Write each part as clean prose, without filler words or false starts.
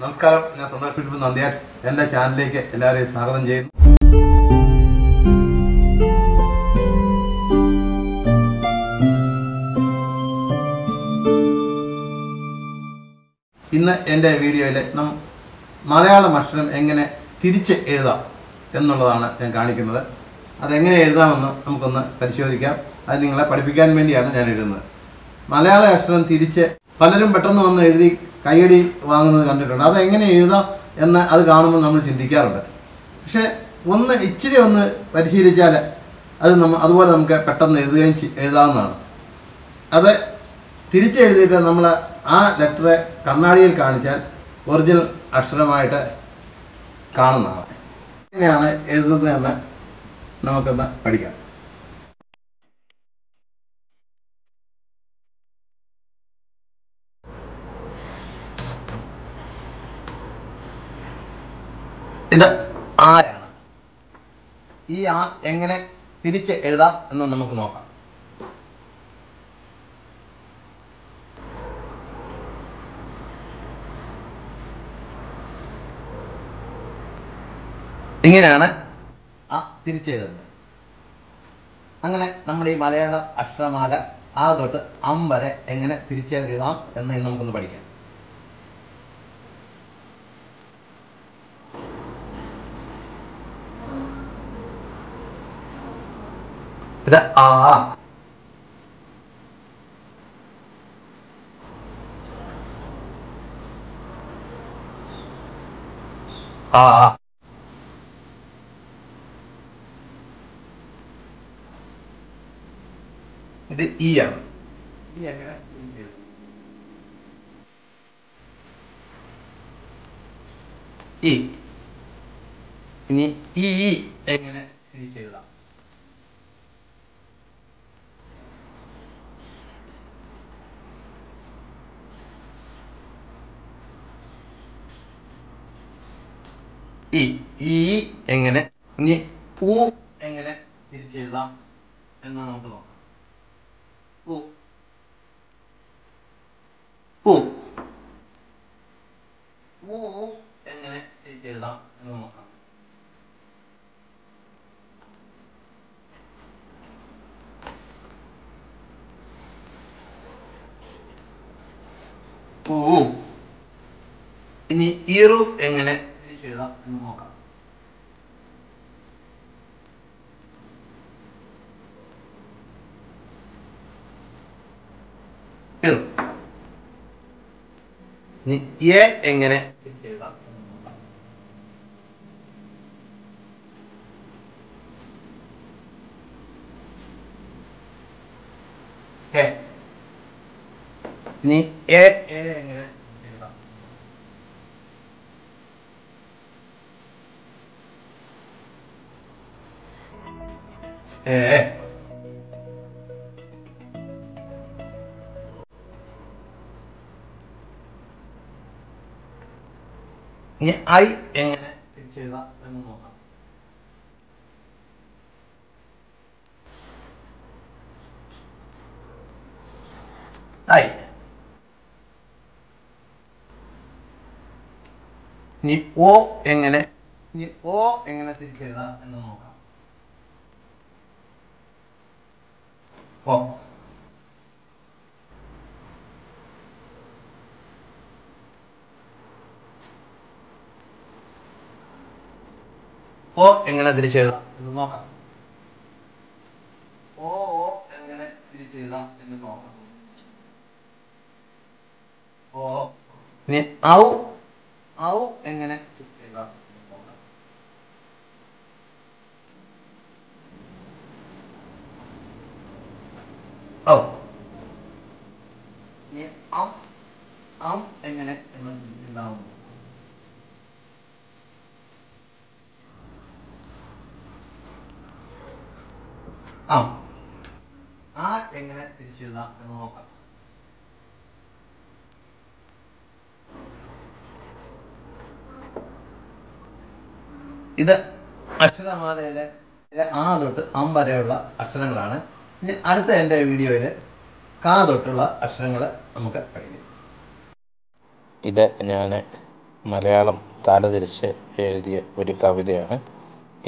നമസ്കാരം, ഞാൻ സന്തോഷ് ഫിലിപ്പ് നന്ദിയാട്ട്. എൻ്റെ ചാനലിലേക്ക് എല്ലാവരെയും സ്വാഗതം ചെയ്യുന്നു. ഇന്ന് എൻ്റെ വീഡിയോയിൽ മലയാളം അക്ഷരം എങ്ങനെ തിരിച്ച് എഴുതാം എന്നുള്ളതാണ് ഞാൻ കാണിക്കുന്നത്. അതെങ്ങനെ എഴുതാമെന്ന് നമുക്കൊന്ന് പരിശോധിക്കാം. അത് നിങ്ങളെ പഠിപ്പിക്കാൻ വേണ്ടിയാണ് ഞാൻ എഴുതുന്നത്. മലയാള അക്ഷരം തിരിച്ച് പലരും പെട്ടെന്ന് വന്ന് എഴുതി കൈയടി വാങ്ങുന്നത് കണ്ടിട്ടുണ്ട്. അതെങ്ങനെ എഴുതാം എന്ന് അത് കാണുമ്പോൾ നമ്മൾ ചിന്തിക്കാറുണ്ട്. പക്ഷേ ഇച്ചിരി ഒന്ന് പരിശീലിച്ചാൽ അതുപോലെ നമുക്ക് പെട്ടെന്ന് എഴുതാവുന്നതാണ്. അത് തിരിച്ചെഴുതിയിട്ട് നമ്മൾ ആ ലെറ്ററെ കണ്ണാടിയിൽ കാണിച്ചാൽ ഒറിജിനൽ അക്ഷരമായിട്ട് കാണുന്നതാണ്. എങ്ങനെയാണ് എഴുതുന്നതെന്ന് നമുക്കൊന്ന് പഠിക്കാം. ഇത് ആരാണ്? ഈ ആ എങ്ങനെ തിരിച്ച് എഴുതാം എന്ന് നമുക്ക് നോക്കാം. ഇങ്ങനെയാണ് ആ തിരിച്ചെഴുതുന്നത്. അങ്ങനെ നമ്മൾ ഈ മലയാള അക്ഷരമാല ആ തൊട്ട് അം വരെ എങ്ങനെ തിരിച്ചെഴുതാം എന്ന് നമുക്കൊന്ന് പഠിക്കാം. ഇത് ആ, ആ, ഇത് ഈ ആണ്. ഈ എങ്ങനെ ഈ ഇനി ഈ എങ്ങനെ തിരിച്ചെഴുതാം? ഈ എങ്ങനെ ഇനി പൂ എങ്ങനെ തിരിച്ചെഴുതാം എന്ന് നമുക്ക് നോക്കാം. പൂ പൂ പൂ എങ്ങനെ തിരിച്ചെഴുതാം എന്ന് നോക്കാം. പൂ. ഇനി ഈറു എങ്ങനെ തിരിച്ചെഴുതാം എന്ന് നോക്കാം. ഇനി എ എങ്ങനെ തിരിച്ചെഴുതാം എന്ന് നോക്കാം. ഇനി എ എങ്ങനെ തിരിച്ചെഴുതാം? ഇനി ഐ എങ്ങനെ തിരിച്ചെഴുതാം എന്ന് നോക്കാം. ഐ. ഇനി ഓ എങ്ങനെ തിരിച്ചെഴുതാം എന്ന് നോക്കാം. ഓ. ഓ എങ്ങനെ തിരിച്ചെഴുതാം എന്ന് നോക്കാം. ഓ എങ്ങനെ തിരിച്ചെഴുതാം എന്ന് നോക്കാം. ഓ. ഇനി ഔ എങ്ങനെ തിരിച്ചെഴുതാം എന്ന് നോക്കാം. ഔ. ഇനി അം എങ്ങനെ തിരിച്ചെഴുതാം. ആ എങ്ങനെ തിരിച്ചെഴുതാം എന്ന് നോക്കാം. ഇത് അക്ഷരമാലയിലെ ആ തൊട്ട് അം വരെയുള്ള അക്ഷരങ്ങളാണ്. ഇനി അടുത്ത എൻ്റെ വീഡിയോയിൽ കാ തൊട്ടുള്ള അക്ഷരങ്ങൾ നമുക്ക് പഠിക്കാം. ഇത് ഞാൻ മലയാളം തലതിരിച്ച് എഴുതിയ ഒരു കവിതയാണ്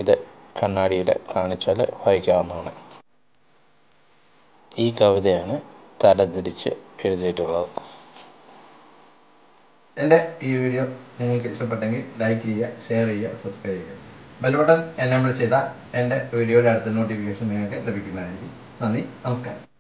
ഇത്. കണ്ണാടിയിൽ കാണിച്ചാൽ വായിക്കാവുന്നതാണ്. ഈ കവിതയാണ് തലതിരിച്ച് എഴുതിയിട്ടുള്ളത്. എൻ്റെ ഈ വീഡിയോ നിങ്ങൾക്ക് ഇഷ്ടപ്പെട്ടെങ്കിൽ ലൈക്ക് ചെയ്യുക, ഷെയർ ചെയ്യുക, സബ്സ്ക്രൈബ് ചെയ്യുക. ബെൽ ബട്ടൺ എനേബിൾ ചെയ്താൽ എൻ്റെ വീഡിയോയുടെ അടുത്ത നോട്ടിഫിക്കേഷൻ നിങ്ങൾക്ക് ലഭിക്കുന്നതായിരിക്കും. നന്ദി, നമസ്കാരം.